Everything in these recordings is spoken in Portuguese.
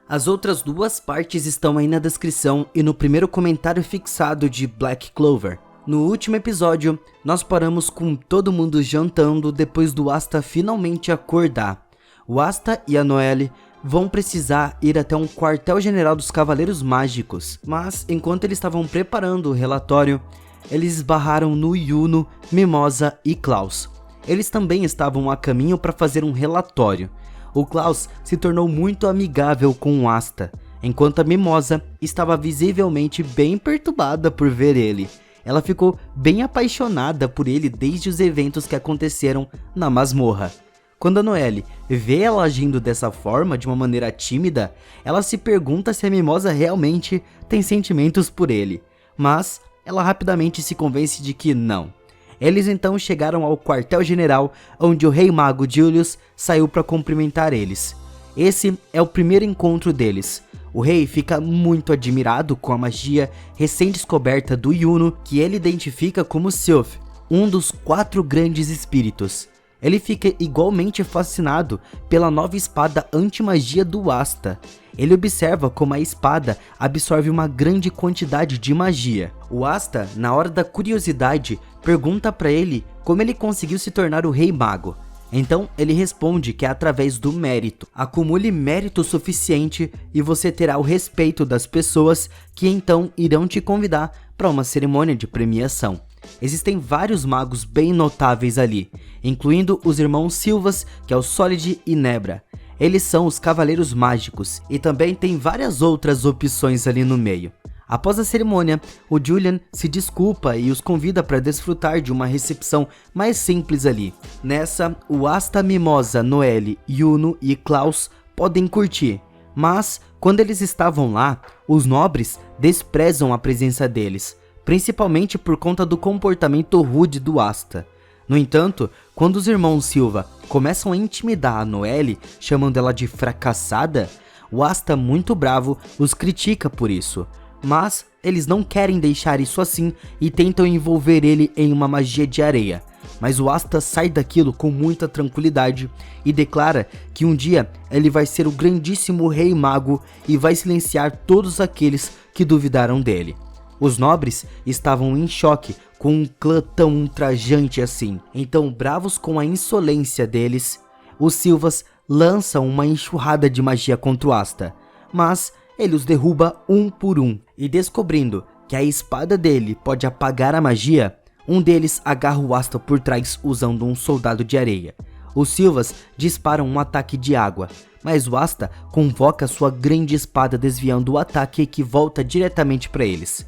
As outras duas partes estão aí na descrição e no primeiro comentário fixado de Black Clover. No último episódio, nós paramos com todo mundo jantando depois do Asta finalmente acordar. O Asta e a Noelle vão precisar ir até um quartel-general dos Cavaleiros Mágicos, mas enquanto eles estavam preparando o relatório, eles esbarraram no Yuno, Mimosa e Klaus. Eles também estavam a caminho para fazer um relatório. O Klaus se tornou muito amigável com o Asta, enquanto a Mimosa estava visivelmente bem perturbada por ver ele. Ela ficou bem apaixonada por ele desde os eventos que aconteceram na masmorra. Quando a Noelle vê ela agindo dessa forma, de uma maneira tímida, ela se pergunta se a Mimosa realmente tem sentimentos por ele, mas ela rapidamente se convence de que não. Eles então chegaram ao quartel-general, onde o Rei Mago Julius saiu para cumprimentar eles. Esse é o primeiro encontro deles. O rei fica muito admirado com a magia recém-descoberta do Yuno, que ele identifica como Sylph, um dos 4 grandes espíritos. Ele fica igualmente fascinado pela nova espada anti-magia do Asta. Ele observa como a espada absorve uma grande quantidade de magia. O Asta, na hora da curiosidade, pergunta para ele como ele conseguiu se tornar o Rei Mago. Então ele responde que é através do mérito. Acumule mérito suficiente e você terá o respeito das pessoas que então irão te convidar para uma cerimônia de premiação. Existem vários magos bem notáveis ali, incluindo os irmãos Silvas, que é o Solid e Nebra. Eles são os Cavaleiros Mágicos e também tem várias outras opções ali no meio. Após a cerimônia, o Julian se desculpa e os convida para desfrutar de uma recepção mais simples ali. Nessa, o Asta, Mimosa, Noelle, Yuno e Klaus podem curtir, mas quando eles estavam lá, os nobres desprezam a presença deles, principalmente por conta do comportamento rude do Asta. No entanto, quando os irmãos Silva começam a intimidar a Noelle, chamando ela de fracassada, o Asta, muito bravo, os critica por isso. Mas eles não querem deixar isso assim e tentam envolver ele em uma magia de areia. Mas o Asta sai daquilo com muita tranquilidade e declara que um dia ele vai ser o grandíssimo Rei Mago e vai silenciar todos aqueles que duvidaram dele. Os nobres estavam em choque com um clã tão ultrajante assim. Então, bravos com a insolência deles, os Silvas lançam uma enxurrada de magia contra o Asta. Mas ele os derruba um por um, e descobrindo que a espada dele pode apagar a magia, um deles agarra o Asta por trás usando um soldado de areia. Os Silvas disparam um ataque de água, mas o Asta convoca sua grande espada desviando o ataque que volta diretamente para eles.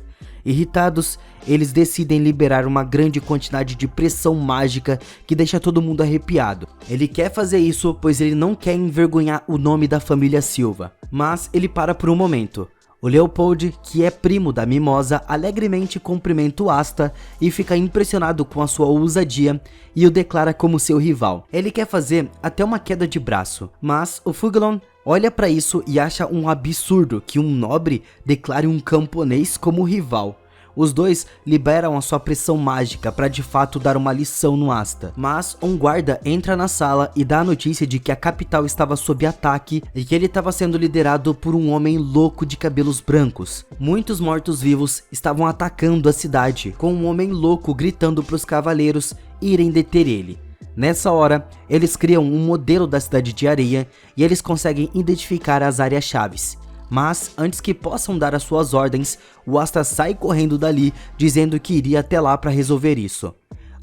Irritados, eles decidem liberar uma grande quantidade de pressão mágica que deixa todo mundo arrepiado. Ele quer fazer isso pois ele não quer envergonhar o nome da família Silva, mas ele para por um momento. O Leopold, que é primo da Mimosa, alegremente cumprimenta o Asta e fica impressionado com a sua ousadia e o declara como seu rival. Ele quer fazer até uma queda de braço, mas o Fugglon olha para isso e acha um absurdo que um nobre declare um camponês como rival. Os dois liberam a sua pressão mágica para de fato dar uma lição no Asta, mas um guarda entra na sala e dá a notícia de que a capital estava sob ataque e que ele estava sendo liderado por um homem louco de cabelos brancos. Muitos mortos-vivos estavam atacando a cidade, com um homem louco gritando para os cavaleiros irem deter ele. Nessa hora, eles criam um modelo da cidade de areia e eles conseguem identificar as áreas-chaves. Mas, antes que possam dar as suas ordens, o Asta sai correndo dali, dizendo que iria até lá para resolver isso.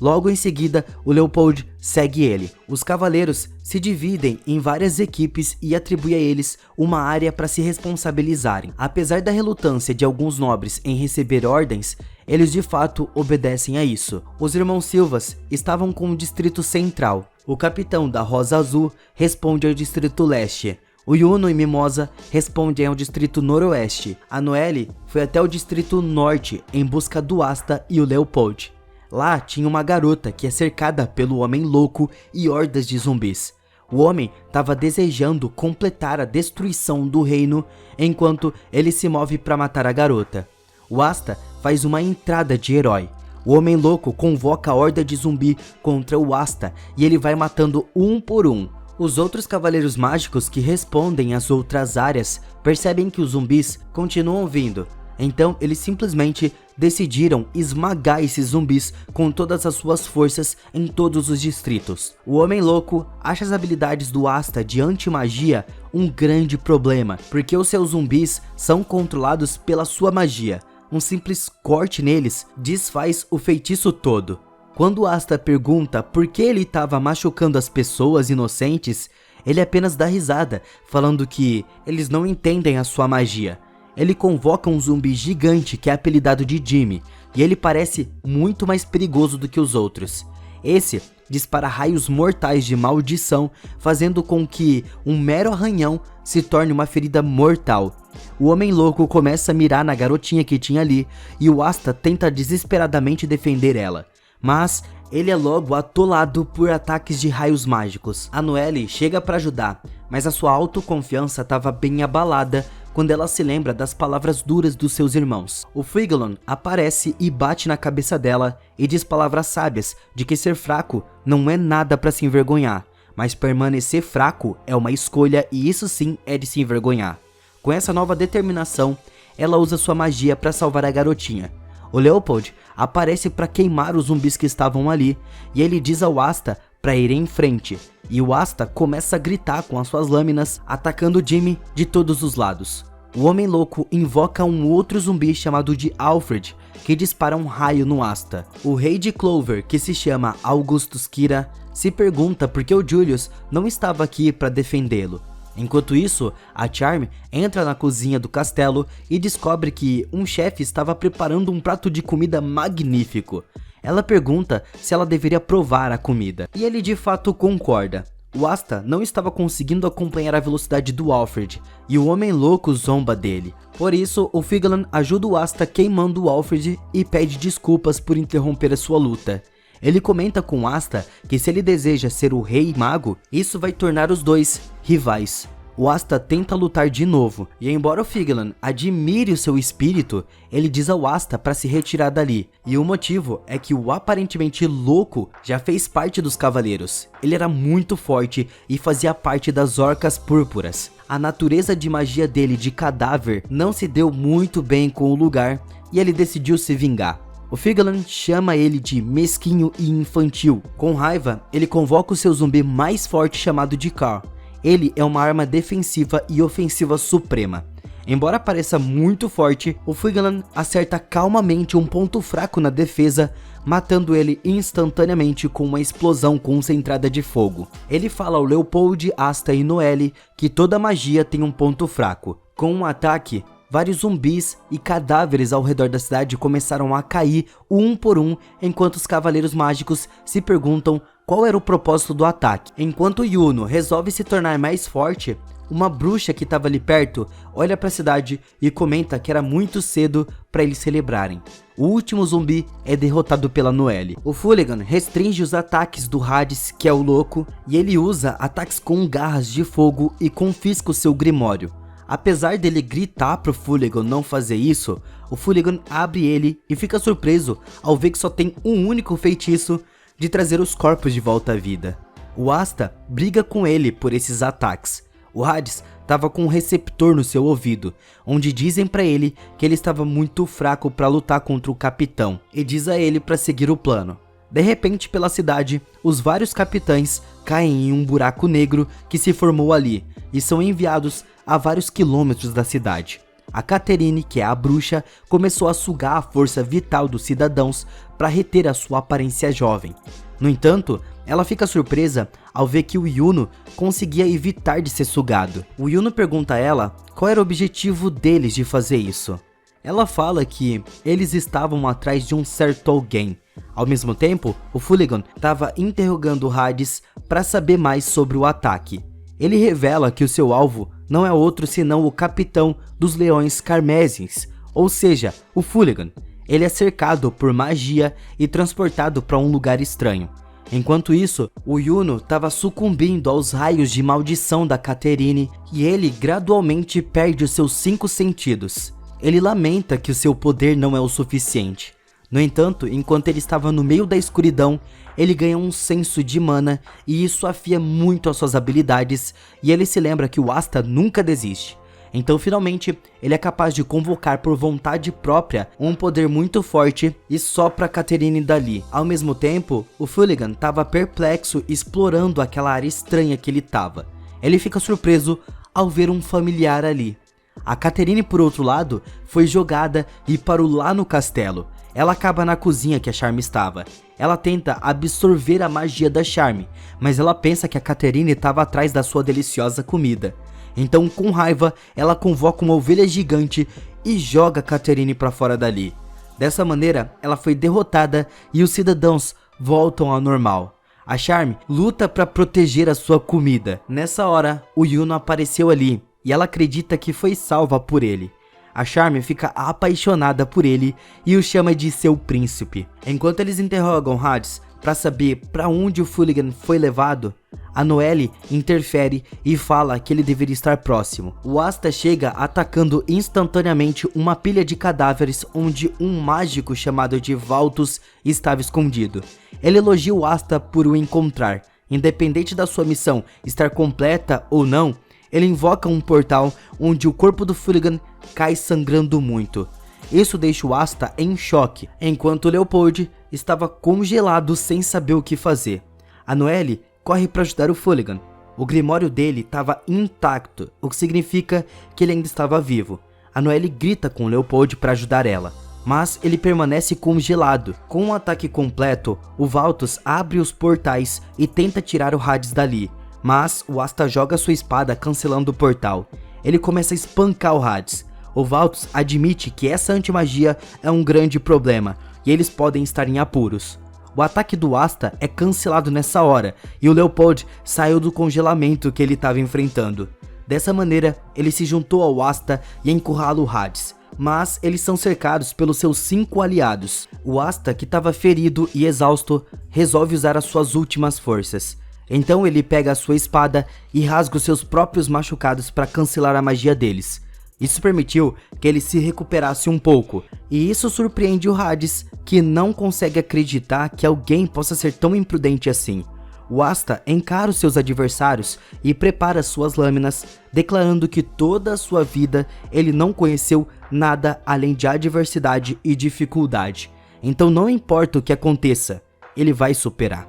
Logo em seguida, o Leopold segue ele. Os cavaleiros se dividem em várias equipes e atribuem a eles uma área para se responsabilizarem. Apesar da relutância de alguns nobres em receber ordens, eles de fato obedecem a isso. Os irmãos Silvas estavam com o Distrito Central. O capitão da Rosa Azul responde ao Distrito Leste. O Yuno e Mimosa respondem ao Distrito Noroeste. A Noelle foi até o Distrito Norte em busca do Asta e o Leopold. Lá tinha uma garota que é cercada pelo homem louco e hordas de zumbis. O homem estava desejando completar a destruição do reino enquanto ele se move para matar a garota. O Asta faz uma entrada de herói. O homem louco convoca a horda de zumbi contra o Asta e ele vai matando um por um. Os outros cavaleiros mágicos que respondem às outras áreas percebem que os zumbis continuam vindo, então eles simplesmente decidiram esmagar esses zumbis com todas as suas forças em todos os distritos. O Homem Louco acha as habilidades do Asta de anti-magia um grande problema, porque os seus zumbis são controlados pela sua magia. Um simples corte neles desfaz o feitiço todo. Quando Asta pergunta por que ele estava machucando as pessoas inocentes, ele apenas dá risada, falando que eles não entendem a sua magia. Ele convoca um zumbi gigante que é apelidado de Jimmy, e ele parece muito mais perigoso do que os outros. Esse dispara raios mortais de maldição, fazendo com que um mero arranhão se torne uma ferida mortal. O Homem Louco começa a mirar na garotinha que tinha ali, e o Asta tenta desesperadamente defender ela. Mas ele é logo atolado por ataques de raios mágicos. A Noelle chega para ajudar, mas a sua autoconfiança estava bem abalada quando ela se lembra das palavras duras dos seus irmãos. O Figolon aparece e bate na cabeça dela e diz palavras sábias de que ser fraco não é nada para se envergonhar, mas permanecer fraco é uma escolha e isso sim é de se envergonhar. Com essa nova determinação, ela usa sua magia para salvar a garotinha. O Leopold aparece para queimar os zumbis que estavam ali e ele diz ao Asta para ir em frente, e o Asta começa a gritar com as suas lâminas, atacando Jimmy de todos os lados. O Homem Louco invoca um outro zumbi chamado de Alfred, que dispara um raio no Asta. O rei de Clover, que se chama Augustus Kira, se pergunta por que o Julius não estava aqui para defendê-lo. Enquanto isso, a Charm entra na cozinha do castelo e descobre que um chefe estava preparando um prato de comida magnífico. Ela pergunta se ela deveria provar a comida, e ele de fato concorda. O Asta não estava conseguindo acompanhar a velocidade do Alfred, e o Homem Louco zomba dele. Por isso, o Figolon ajuda o Asta queimando o Alfred e pede desculpas por interromper a sua luta. Ele comenta com o Asta que se ele deseja ser o Rei Mago, isso vai tornar os dois rivais. O Asta tenta lutar de novo, e embora o Figolon admire o seu espírito, ele diz ao Asta para se retirar dali, e o motivo é que o aparentemente louco já fez parte dos cavaleiros. Ele era muito forte e fazia parte das Orcas Púrpuras. A natureza de magia dele de cadáver não se deu muito bem com o lugar, e ele decidiu se vingar. O Figolon chama ele de mesquinho e infantil. Com raiva, ele convoca o seu zumbi mais forte chamado de Carl. Ele é uma arma defensiva e ofensiva suprema. Embora pareça muito forte, o Figolon acerta calmamente um ponto fraco na defesa, matando ele instantaneamente com uma explosão concentrada de fogo. Ele fala ao Leopold, Asta e Noelle que toda magia tem um ponto fraco. Com um ataque, vários zumbis e cadáveres ao redor da cidade começaram a cair um por um, enquanto os cavaleiros mágicos se perguntam qual era o propósito do ataque. Enquanto Yuno resolve se tornar mais forte, uma bruxa que estava ali perto olha para a cidade e comenta que era muito cedo para eles celebrarem. O último zumbi é derrotado pela Noelle. O Fulagan restringe os ataques do Hades, que é o louco, e ele usa ataques com garras de fogo e confisca o seu grimório. Apesar dele gritar pro Fulagan não fazer isso, o Fulagan abre ele e fica surpreso ao ver que só tem um único feitiço de trazer os corpos de volta à vida. O Asta briga com ele por esses ataques. O Hades estava com um receptor no seu ouvido, onde dizem para ele que ele estava muito fraco para lutar contra o capitão, e diz a ele para seguir o plano. De repente, pela cidade, os vários capitães caem em um buraco negro que se formou ali, e são enviados a vários quilômetros da cidade. A Catherine, que é a bruxa, começou a sugar a força vital dos cidadãos para reter a sua aparência jovem. No entanto, ela fica surpresa ao ver que o Yuno conseguia evitar de ser sugado. O Yuno pergunta a ela qual era o objetivo deles de fazer isso. Ela fala que eles estavam atrás de um certo alguém. Ao mesmo tempo, o Fulagan estava interrogando o Hades para saber mais sobre o ataque. Ele revela que o seu alvo não é outro senão o capitão dos Leões Carmesins, ou seja, o Fulagan. Ele é cercado por magia e transportado para um lugar estranho. Enquanto isso, o Yuno estava sucumbindo aos raios de maldição da Catherine e ele gradualmente perde os seus 5 sentidos. Ele lamenta que o seu poder não é o suficiente. No entanto, enquanto ele estava no meio da escuridão, ele ganha um senso de mana e isso afia muito as suas habilidades e ele se lembra que o Asta nunca desiste. Então finalmente ele é capaz de convocar por vontade própria um poder muito forte e sopra Catherine dali. Ao mesmo tempo, o Fulligan estava perplexo explorando aquela área estranha que ele estava. Ele fica surpreso ao ver um familiar ali. A Catherine, por outro lado, foi jogada e parou lá no castelo. Ela acaba na cozinha que a Charme estava. Ela tenta absorver a magia da Charme, mas ela pensa que a Catherine estava atrás da sua deliciosa comida. Então, com raiva, ela convoca uma ovelha gigante e joga Catherine para fora dali. Dessa maneira, ela foi derrotada e os cidadãos voltam ao normal. A Charme luta para proteger a sua comida. Nessa hora, o Yuno apareceu ali e ela acredita que foi salva por ele. A Charme fica apaixonada por ele e o chama de seu príncipe. Enquanto eles interrogam Hades para saber para onde o Fulligan foi levado, a Noelle interfere e fala que ele deveria estar próximo. O Asta chega atacando instantaneamente uma pilha de cadáveres onde um mágico chamado de Valtus estava escondido. Ele elogia o Asta por o encontrar. Independente da sua missão estar completa ou não, ele invoca um portal onde o corpo do Fulligan cai sangrando muito. Isso deixa o Asta em choque, enquanto Leopold estava congelado sem saber o que fazer. A Noelle corre para ajudar o Fulligan. O grimório dele estava intacto, o que significa que ele ainda estava vivo. A Noelle grita com Leopold para ajudar ela, mas ele permanece congelado. Com um ataque completo, o Valtus abre os portais e tenta tirar o Hades dali, mas o Asta joga sua espada cancelando o portal. Ele começa a espancar o Hades. O Valtus admite que essa antimagia é um grande problema e eles podem estar em apuros. O ataque do Asta é cancelado nessa hora e o Leopold saiu do congelamento que ele estava enfrentando. Dessa maneira, ele se juntou ao Asta e encurrala o Hades, mas eles são cercados pelos seus 5 aliados. O Asta, que estava ferido e exausto, resolve usar as suas últimas forças. Então ele pega a sua espada e rasga os seus próprios machucados para cancelar a magia deles. Isso permitiu que ele se recuperasse um pouco, e isso surpreende o Hades, que não consegue acreditar que alguém possa ser tão imprudente assim. O Asta encara os seus adversários e prepara suas lâminas, declarando que toda a sua vida ele não conheceu nada além de adversidade e dificuldade. Então não importa o que aconteça, ele vai superar.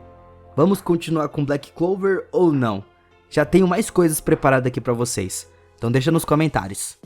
Vamos continuar com Black Clover ou não? Já tenho mais coisas preparadas aqui para vocês, então deixa nos comentários.